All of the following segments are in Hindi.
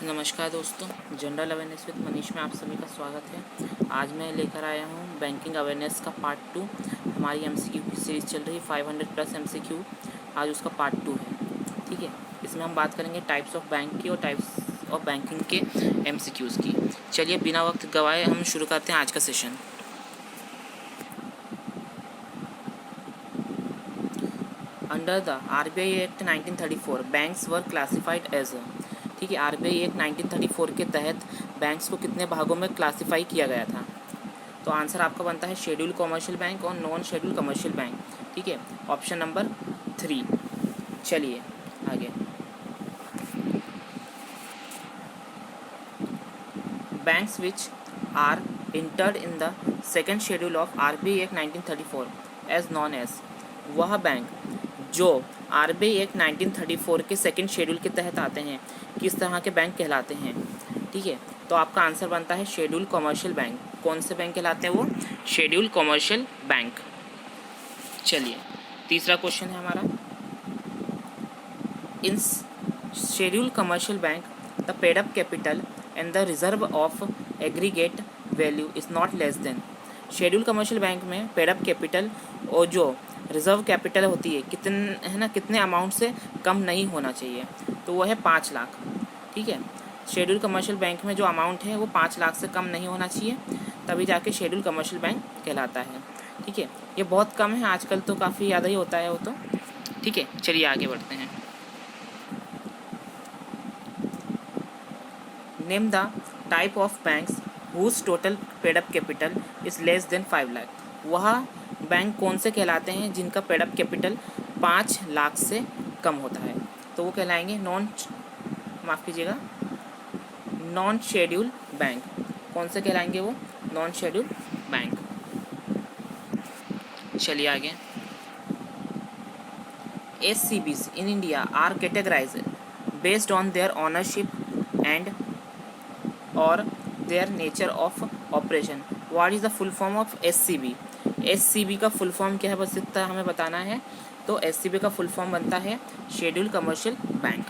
नमस्कार दोस्तों, जनरल अवेयरनेस विद मनीष में आप सभी का स्वागत है। आज मैं लेकर आया हूँ बैंकिंग अवेयरनेस का पार्ट 2। हमारी एमसीक्यू की सीरीज़ चल रही है 500+ एमसीक्यू। आज उसका पार्ट 2 है। ठीक है, इसमें हम बात करेंगे टाइप्स ऑफ बैंक की और टाइप्स ऑफ बैंकिंग के एमसीक्यूज़ की। चलिए बिना वक्त गवाए हम शुरू करते हैं आज का session. Under the RBI act 1934 banks were classified as ठीक है, RBI एक्ट 1934 के तहत बैंक्स को कितने भागों में क्लासिफाई किया गया था? तो आंसर आपका बनता है शेड्यूल कमर्शियल बैंक और नॉन शेड्यूल कमर्शियल बैंक। ठीक है, ऑप्शन नंबर 3। चलिए आगे। Banks which are entered in the second schedule of RBI act 1934 as known as, वह बैंक जो RBI एक्ट 1934 के सेकेंड शेड्यूल के तहत आते हैं किस तरह के बैंक कहलाते हैं? ठीक है, तो आपका आंसर बनता है शेड्यूल कमर्शियल बैंक। कौन से बैंक कहलाते हैं वो? Schedule commercial bank. चलिए तीसरा क्वेश्चन है हमारा। इन schedule commercial bank the paid up capital and the reserve of aggregate value is not less than. Schedule commercial bank में पेड अप कैपिटल और जो रिजर्व कैपिटल होती है कितने अमाउंट से कम नहीं होना चाहिए, तो वो है 5 लाख। ठीक है, शेड्यूल कमर्शियल बैंक में जो अमाउंट है वो 5 लाख से कम नहीं होना चाहिए, तभी जाके शेड्यूल कमर्शियल बैंक कहलाता है। ठीक है, ये बहुत कम है, आजकल तो काफ़ी ज़्यादा ही होता है वो तो। ठीक है, चलिए आगे बढ़ते हैं। Name the type of banks whose total paid up capital is less than 5 lakh. वह बैंक कौन से कहलाते हैं जिनका पेड अप कैपिटल 5 लाख से कम होता है? तो वो कहलाएंगे नॉन शेड्यूल बैंक। कौन से कहलाएंगे वो? Non schedule bank. चलिए आगे। SCBs in India are categorized based on their ownership and or their nature of operation. What is the full form of SCB? SCB का फुल फॉर्म क्या है बस इतना हमें बताना है। तो SCB का फुल फॉर्म बनता है शेड्यूल कमर्शियल बैंक।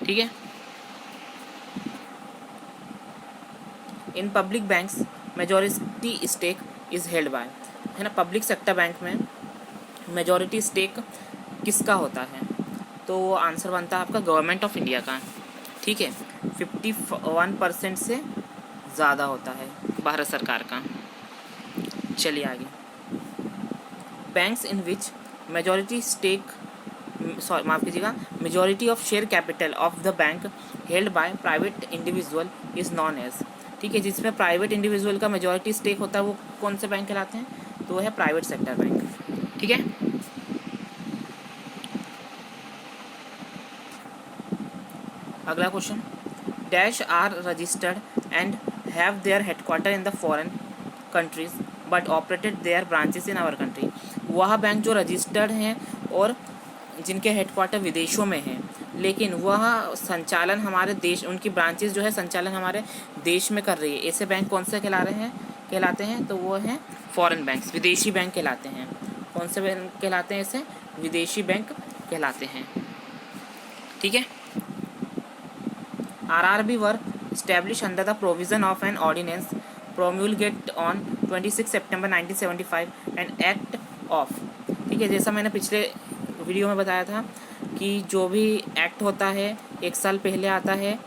ठीक है, in public banks majority stake is held by, है ना। पब्लिक सेक्टर बैंक में मेजॉरिटी स्टेक किसका होता है? तो आंसर बनता है आपका गवर्नमेंट ऑफ इंडिया का। ठीक है, 51% से ज़्यादा होता है भारत सरकार का। चलिए आगे। Banks in which majority of share capital of the bank held by private individual is known as. ठीक है, जिसमें प्राइवेट इंडिविजुअल का मेजॉरिटी स्टेक होता है वो कौन से बैंक कहलाते हैं? तो वो है प्राइवेट सेक्टर बैंक। ठीक है, अगला question. Dash are registered and have their headquarter in the foreign countries but operated their branches in our country. वह बैंक जो रजिस्टर्ड हैं और जिनके हेडक्वार्टर विदेशों में हैं लेकिन वह संचालन हमारे देश, उनकी ब्रांचेस जो है संचालन हमारे देश में कर रही है, ऐसे बैंक कौन से कहलाते हैं? तो वो हैं फॉरेन बैंक्स, विदेशी बैंक कहलाते हैं। कौन से बैंक कहलाते हैं? ऐसे विदेशी बैंक कहलाते हैं। ठीक है, RRB were established under the provision of an ordinance promulgated on 26 September 1975 and Act of। ठीक है, जैसा मैंने पिछले वीडियो में बताया था कि जो भी एक्ट होता है 1 साल पहले आता है।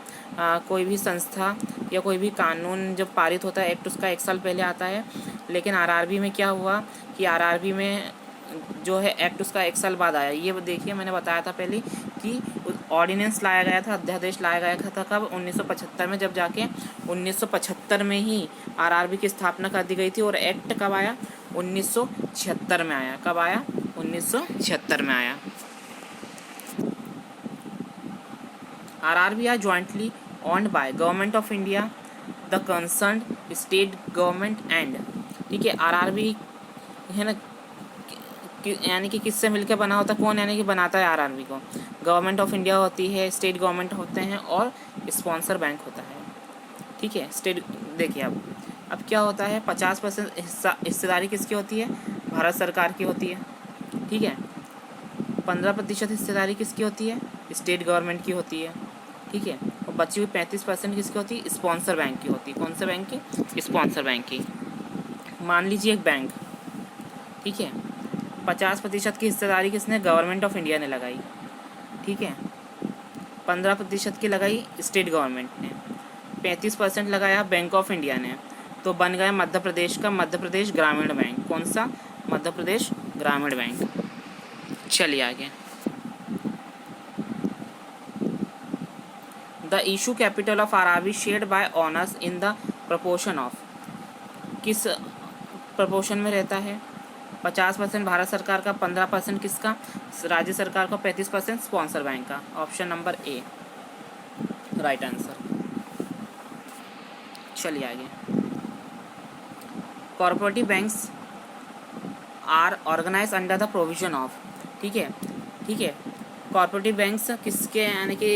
कोई भी संस्था या कोई भी कानून जब पारित होता है एक्ट उसका 1 साल पहले आता है। लेकिन RRB में क्या हुआ कि RRB में जो है एक्ट उसका 1 साल बाद आया। ये देखिए मैंने बताया था पहले कि ऑर्डिनेंस लाया गया था, अध्यादेश लाया गया था कब? 1975 में, जब जाके 1975 में ही RRB की स्थापना कर दी गई थी। और एक्ट कब आया? 1976 में आया। कब आया? 1976 में आया। RRB are jointly owned by government of India, the concerned state government and. ठीक है, RRB है ना, यानी कि किससे मिलकर बना होता? कौन यानी कि बनाता है RRB को? गवर्नमेंट ऑफ इंडिया होती है, स्टेट गवर्नमेंट होते हैं और स्पॉन्सर बैंक होता है। ठीक है, स्टेट देखिए अब क्या होता है, 50% हिस्सेदारी किसकी होती है? भारत सरकार की होती है। ठीक है, 15% हिस्सेदारी किसकी होती है? स्टेट गवर्नमेंट की होती है। ठीक है। और बची हुई 35% किसकी होती है? स्पॉन्सर बैंक की होती है। कौन से बैंक की? स्पॉन्सर बैंक की। मान लीजिए एक बैंक, ठीक है, 50% की हिस्सेदारी किसने? गवर्नमेंट ऑफ इंडिया ने लगाई, ठीक है। 15% की लगाई स्टेट गवर्नमेंट ने, 35% लगाया बैंक ऑफ इंडिया ने, तो बन गया मध्य प्रदेश का मध्य प्रदेश ग्रामीण बैंक। कौन सा? मध्य प्रदेश ग्रामीण बैंक। चलिए आगे। The issue capital of RRB shared by honours in the proportion of, किस प्रपोर्शन में रहता है? 50% भारत सरकार का, 15% किसका? राज्य सरकार का, 35% स्पॉन्सर बैंक का। Option number A right answer. चलिए आगे। Cooperative banks are organise under the provision of, ठीक है, ठीक है। कॉर्पोरेटिव बैंक्स किसके यानी कि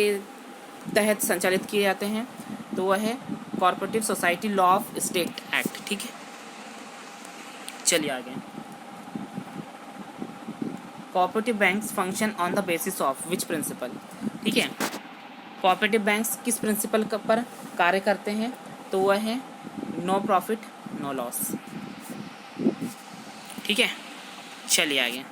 तहत संचालित किए जाते हैं? तो वह है corporative society law of state act, ठीक है। चलिए आगे। Cooperative banks function on the basis of which principle, ठीक है। कॉर्पोरेटिव बैंक्स किस प्रिंसिपल पर कार्य करते हैं? तो वह है नो प्रॉफिट नो लॉस, ठीक है। चलिए आगे।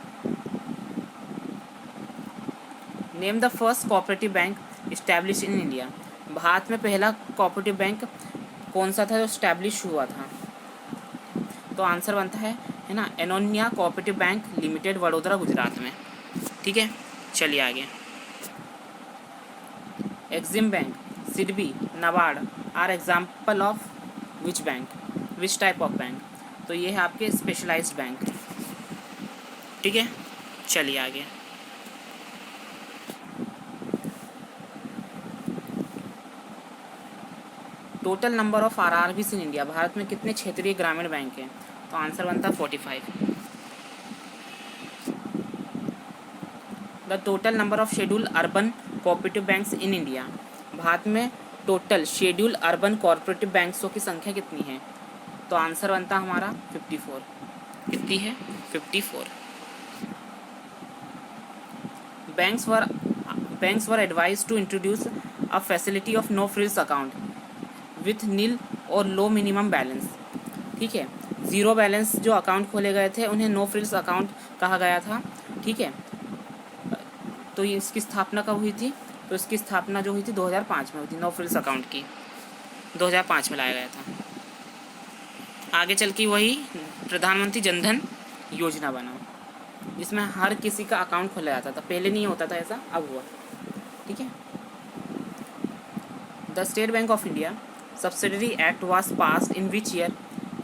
Name the first cooperative bank establish in India. Bharat में पहला कोऑपरेटिव बैंक कौन सा था जो इस्टेब्लिश हुआ था? तो आंसर बनता है ना, Anyonya cooperative bank limited, Vadodara, Gujarat में, ठीक है। चलिए आगे। EXIM bank, SIDBI, NABARD are example of which bank, which type of bank? तो ये है आपके स्पेशलाइज्ड बैंक, ठीक है। चलिए आगे। Total number of RRBs in India. Bharat में कितने क्षेत्रीय ग्रामीण बैंक हैं? तो आंसर बनता है 45। The total number of schedule urban cooperative banks in India. Bharat में टोटल शेड्यूल अर्बन कोऑपरेटिव बैंक्सों की संख्या कितनी है? तो आंसर बनता हमारा 54। कितनी है? 54। Banks were advised to introduce a facility of no frills account with nil और लो मिनिमम बैलेंस, ठीक है। ज़ीरो बैलेंस जो अकाउंट खोले गए थे उन्हें नो फ्रिल्स अकाउंट कहा गया था, ठीक है। तो ये इसकी स्थापना कब हुई थी? तो इसकी स्थापना जो हुई थी 2005 में हुई थी। नो फ्रिल्स अकाउंट की 2005 में लाया गया था। आगे चल के वही प्रधानमंत्री जनधन योजना बना, जिसमें हर किसी का अकाउंट खोला जाता था। पहले नहीं होता था ऐसा, अब हुआ, ठीक है। The state bank of India subsidiary act was passed in which year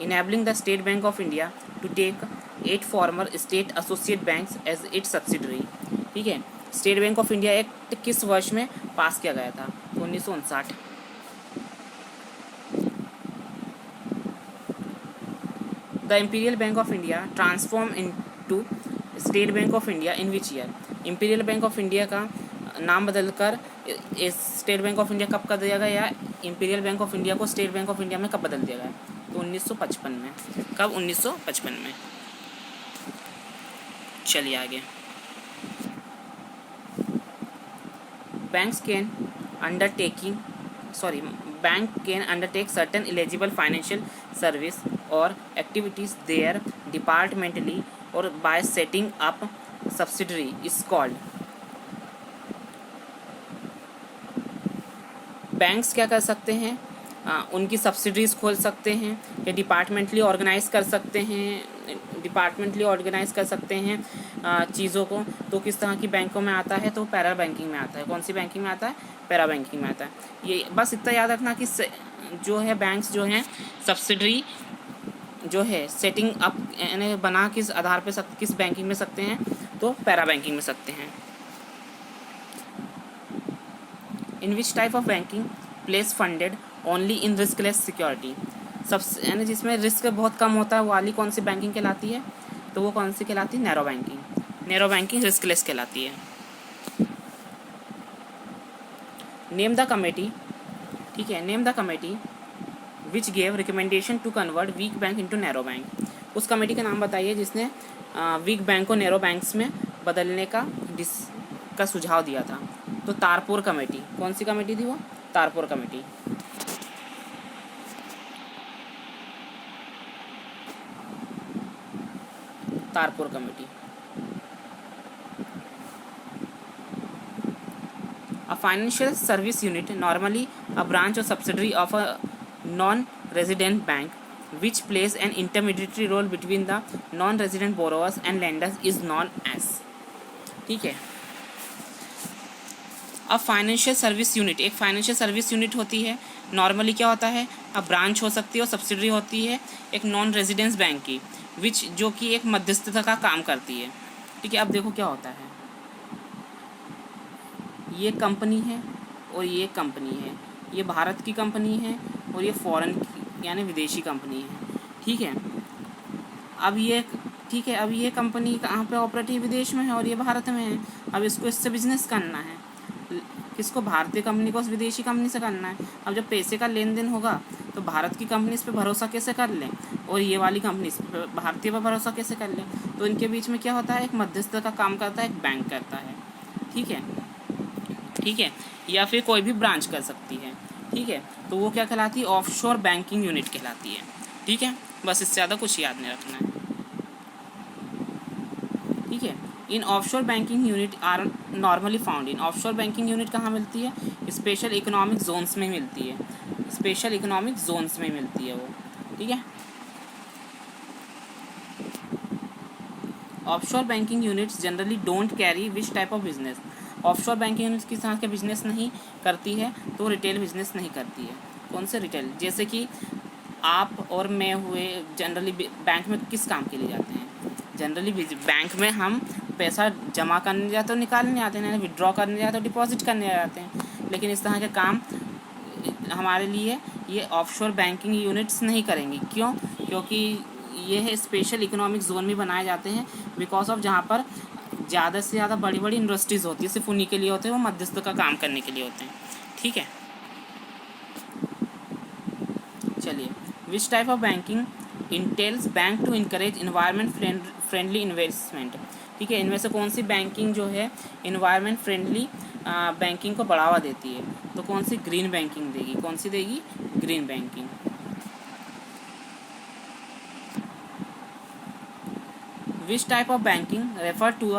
enabling the State Bank of India to take 8 former state associate banks as its subsidiary, ठीक है। State bank of India act किस वर्ष में पास किया गया था? तो 1959। The imperial bank of India transform into state bank of India in which year. Imperial bank of India का नाम बदलकर स्टेट बैंक ऑफ इंडिया कब कर दिया गया, या इंपीरियल बैंक ऑफ इंडिया को स्टेट बैंक ऑफ इंडिया में कब बदल दिया गया? तो 1955 में। कब? 1955 में। चलिए आगे। Bank can undertake certain eligible financial service और एक्टिविटीज देयर डिपार्टमेंटली और bye setting up subsidiary is called. Banks क्या कर सकते हैं? उनकी सब्सिडरीज खोल सकते हैं, या डिपार्टमेंटली ऑर्गेनाइज कर सकते हैं चीज़ों को। तो किस तरह की बैंकों में आता है? तो पैरा बैंकिंग में आता है। कौन सी बैंकिंग में आता है? पैरा बैंकिंग में आता है। ये बस इतना याद रखना कि जो है बैंक्स जो हैं सब्सिडरी जो है सेटिंग अप यानी बना किस आधार पे किस बैंकिंग में सकते हैं? तो पैरा बैंकिंग में सकते हैं। In which type of banking place funded only in riskless security. सबसे यानी जिसमें रिस्क बहुत कम होता है, वो वाली कौन सी बैंकिंग कहलाती है? तो वो कौन सी कहलाती है? Narrow banking. Narrow banking riskless कहलाती है। नेम द कमेटी, ठीक है, name the committee which gave recommendation to convert weak bank into narrow bank. उस कमेटी का नाम बताइए जिसने वीक बैंक को नैरो बैंक्स में बदलने का सुझाव दिया था। तो तारपुर कमेटी, कौन सी कमेटी थी वो? Tarapore committee. Tarapore committee. A financial service unit, normally a branch or subsidiary of a non-resident bank, which plays an intermediary role between the non-resident borrowers and lenders, is known as। ठीक है। अब फाइनेंशियल सर्विस यूनिट, एक फाइनेंशियल सर्विस यूनिट होती है, नॉर्मली क्या होता है, अब ब्रांच हो सकती है और सब्सिडरी होती है एक नॉन रेजिडेंस बैंक की, विच जो कि एक मध्यस्थता का काम करती है। ठीक है। अब देखो क्या होता है, ये कंपनी है और ये कंपनी है, ये भारत की कंपनी है और ये फॉरेन की यानी विदेशी कंपनी है। ठीक है। अब ये ठीक है, अब ये कंपनी कहाँ पे ऑपरेटिव, विदेश में है और ये भारत में है। अब इसको इससे बिजनेस करना है, किसको? भारतीय कंपनी को उस विदेशी कंपनी से करना है। अब जब पैसे का लेन देन होगा तो भारत की कंपनी इस पर भरोसा कैसे कर ले और ये वाली कंपनी इस पर भारतीय पर भरोसा कैसे कर ले? तो इनके बीच में क्या होता है, एक मध्यस्थ का काम करता है, एक बैंक करता है। ठीक है। ठीक है। या फिर कोई भी ब्रांच कर सकती है। ठीक है। तो वो क्या कहलाती है? ऑफशोर बैंकिंग यूनिट कहलाती है। ठीक है। बस इससे ज़्यादा कुछ याद नहीं रखना है। ठीक है। In offshore banking unit are normally found in, offshore banking unit कहाँ मिलती है? स्पेशल इकोनॉमिक जोन्स में मिलती है, स्पेशल इकोनॉमिक जोन्स में मिलती है वो। ठीक है। Offshore banking units generally don't carry which type of business, offshore banking units किस तरह के बिजनेस नहीं करती है? तो रिटेल बिजनेस नहीं करती है। कौन से रिटेल? जैसे कि आप और मैं हुए, जनरली बैंक में किस काम के लिए जाते हैं? जनरली बैंक में हम पैसा जमा करने जाते हो, निकालने जाते हैं, विड्रॉ करने जाते हो, डिपॉजिट करने जाते हैं। लेकिन इस तरह के काम हमारे लिए ये ऑफशोर बैंकिंग यूनिट्स नहीं करेंगी। क्यों? क्योंकि ये है स्पेशल इकोनॉमिक जोन भी बनाए जाते हैं, बिकॉज ऑफ जहाँ पर ज़्यादा से ज़्यादा बड़ी बड़ी इंडस्ट्रीज़ होती है, सिर्फ उन्हीं के लिए होते हैं, वो मध्यस्थ का काम करने के लिए होते हैं। ठीक है। चलिए, which type of banking entails bank to encourage environment friendly investment. ठीक है। इनमें से कौन सी बैंकिंग जो है इन्वायरमेंट फ्रेंडली बैंकिंग को बढ़ावा देती है? तो कौन सी? ग्रीन बैंकिंग देगी। कौन सी देगी? Green banking. Which type of banking refer to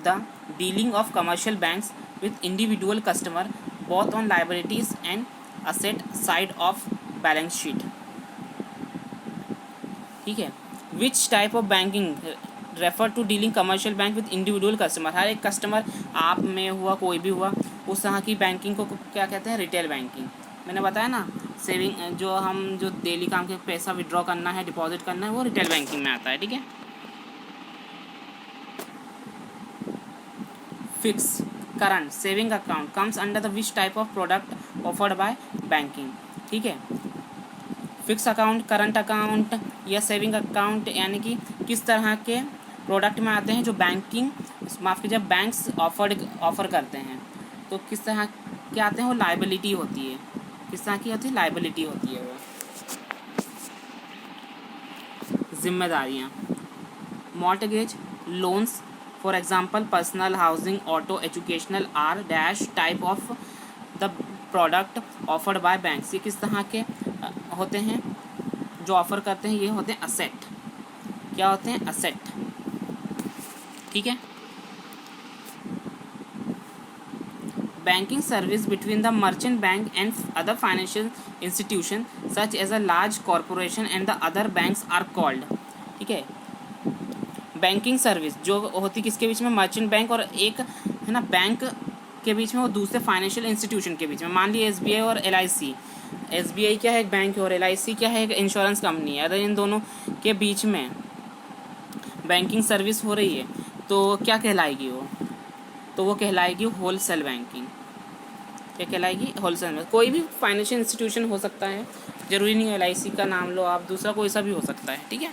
the dealing of commercial banks with individual customer both on liabilities and asset side of balance sheet. ठीक है। Which type of banking refer to dealing commercial bank with individual customer, हर एक कस्टमर, आप में हुआ, कोई भी हुआ, उस तरह की बैंकिंग को क्या कहते हैं? Retail banking. मैंने बताया ना, सेविंग जो डेली काम के पैसा विड्रॉ करना है, डिपॉजिट करना है, वो रिटेल बैंकिंग में आता है। ठीक है। Fix current saving account comes under the which type of product offered bye banking. ठीक है। फिक्स अकाउंट, करंट अकाउंट या सेविंग अकाउंट यानी कि किस तरह के प्रोडक्ट में आते हैं जो बैंकिंग, माफ़ कीजिए, बैंक्स ऑफर करते हैं। तो किस तरह के आते हैं? वो लायबिलिटी होती है। किस तरह की होती है? लायबिलिटी होती है वो। जिम्मेदारियाँ, mortgage loans for example personal, housing, auto, educational are dash type of the product offered by banks. ये किस तरह के होते हैं जो ऑफर करते हैं? ये होते हैं असेट। क्या होते हैं? असेट। ठीक है। Banking service between the merchant bank and other financial institution such as a large corporation and the other banks are called. ठीक है। बैंकिंग सर्विस जो होती किसके बीच में? मर्चेंट बैंक और एक है ना बैंक के बीच में, वो दूसरे फाइनेंशियल इंस्टीट्यूशन के बीच में। मान लीजिए SBI और LIC। SBI क्या है? एक बैंक है, और LIC क्या है? एक इंश्योरेंस कंपनी है। अगर इन दोनों के बीच में बैंकिंग सर्विस हो रही है तो क्या कहलाएगी वो? तो वो कहलाएगी होलसेल बैंकिंग। क्या कहलाएगी? होलसेल में। कोई भी फाइनेंशियल इंस्टीट्यूशन हो सकता है, जरूरी नहीं है LIC का नाम लो आप, दूसरा कोई सा भी हो सकता है। ठीक है।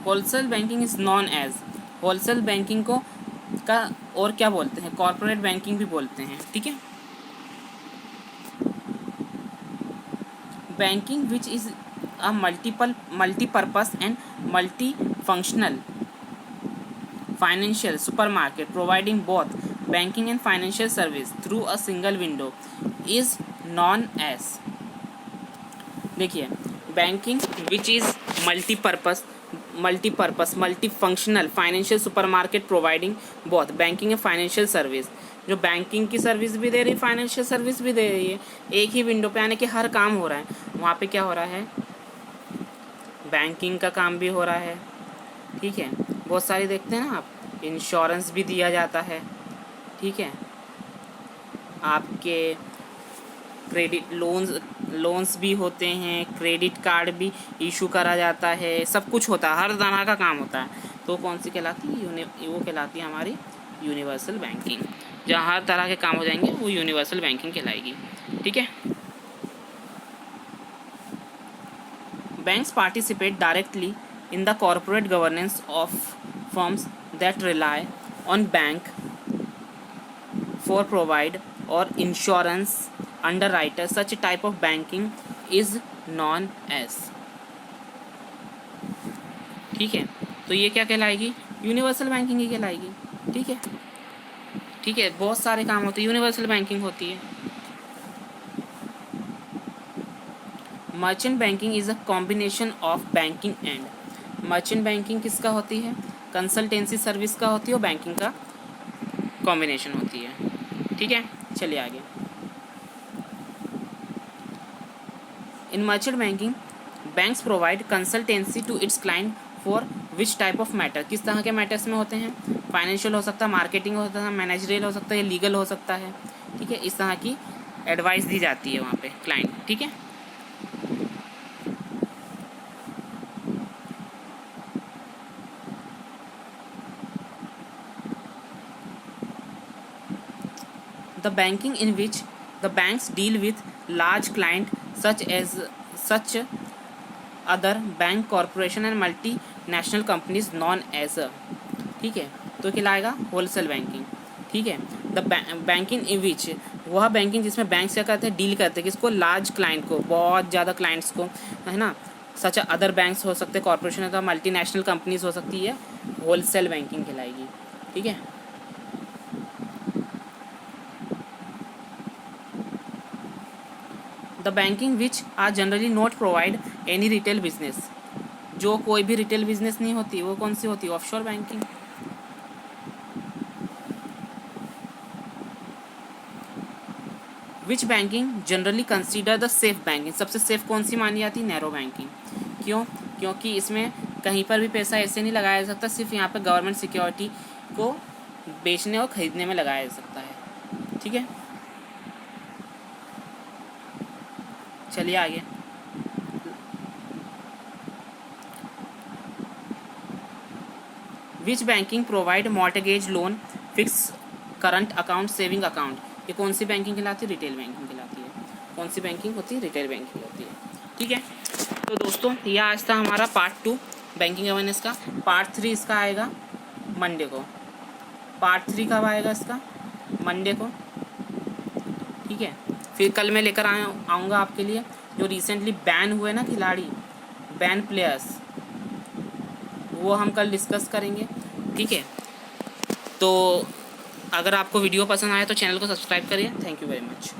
Wholesale banking is known as, wholesale banking को का और क्या बोलते हैं? कॉर्पोरेट बैंकिंग भी बोलते हैं। ठीक है। Banking which is a multipurpose and multi functional financial supermarket providing both banking and financial service through a single window is known as, देखिए, banking which is multifunctional financial supermarket providing both banking and financial service, जो बैंकिंग की सर्विस भी दे रही, फाइनेंशियल सर्विस भी दे रही है, एक ही विंडो पे, यानी कि हर काम हो रहा है। वहाँ पे क्या हो रहा है, बैंकिंग का काम भी हो रहा है, ठीक है। बहुत सारी देखते हैं ना आप, इंश्योरेंस भी दिया जाता है, ठीक है, आपके क्रेडिट लोन्स भी होते हैं, क्रेडिट कार्ड भी इशू करा जाता है, सब कुछ होता है, हर तरह का काम होता है। तो कौन सी कहलाती है, वो कहलाती है हमारी यूनिवर्सल बैंकिंग। जहाँ हर तरह के काम हो जाएंगे वो यूनिवर्सल बैंकिंग कहलाएगी, ठीक है। Banks participate directly in the corporate governance of firms that rely on bank for provide or insurance underwriter. Such type of banking is known as, ठीक है। तो ये क्या कहलाएगी, यूनिवर्सल बैंकिंग ही कहलाएगी, ठीक है, ठीक है। बहुत सारे काम होते हैं, यूनिवर्सल बैंकिंग होती है। Merchant banking is a combination of banking and, merchant banking किसका होती है, कंसल्टेंसी सर्विस का होती है, और बैंकिंग का कॉम्बिनेशन होती है, ठीक है। चलिए आगे। In merchant banking banks provide consultancy to its client for which type of matter, किस तरह के मैटर्स में होते हैं, फाइनेंशियल हो सकता है, मार्केटिंग हो सकता है, मैनेजरियल हो सकता है, लीगल हो सकता है, ठीक है। इस तरह की एडवाइस दी जाती है वहाँ पे क्लाइंट, ठीक है। The banking in which the banks deal with large client such other bank corporation and multinational companies known as, ठीक है। तो कहलाएगा होलसेल बैंकिंग, ठीक है। द बैंकिंग इन विच, वह बैंकिंग जिसमें बैंक्स क्या करते हैं, डील करते हैं किसको, लार्ज क्लाइंट को, बहुत ज़्यादा क्लाइंट्स को, है ना। सच अदर बैंक्स हो सकते हैं, कॉर्पोरेशन होता है, मल्टीनेशनल कंपनीज हो सकती है, होलसेल बैंकिंग कहलाएगी, ठीक है। The banking which are generally not provide any retail business, जो कोई भी रिटेल बिजनेस नहीं होती, वो कौन सी होती है, offshore banking. Which banking generally consider the safe banking, सबसे सेफ कौन सी मानी जाती है, नैरो बैंकिंग। क्यों, क्योंकि इसमें कहीं पर भी पैसा ऐसे नहीं लगाया जा सकता, सिर्फ यहाँ पर गवर्नमेंट सिक्योरिटी को बेचने और खरीदने में लगाया जा सकता है, ठीक है। चलिए आगे। Which banking provide mortgage loan, fix current account, saving account, ये कौन सी बैंकिंग कहलाती है, रिटेल बैंकिंग कहलाती है। कौन सी बैंकिंग होती है, रिटेल बैंकिंग होती है, ठीक है। तो दोस्तों ये आज था हमारा पार्ट 2 बैंकिंग अवेयरनेस का। पार्ट 3 इसका आएगा मंडे को। पार्ट 3 कब आएगा इसका, मंडे को, ठीक है। फिर कल मैं लेकर आऊँगा आपके लिए जो रिसेंटली बैन हुए ना खिलाड़ी, बैन प्लेयर्स, वो हम कल डिस्कस करेंगे, ठीक है। तो अगर आपको वीडियो पसंद आए तो चैनल को सब्सक्राइब करिए। Thank you very much.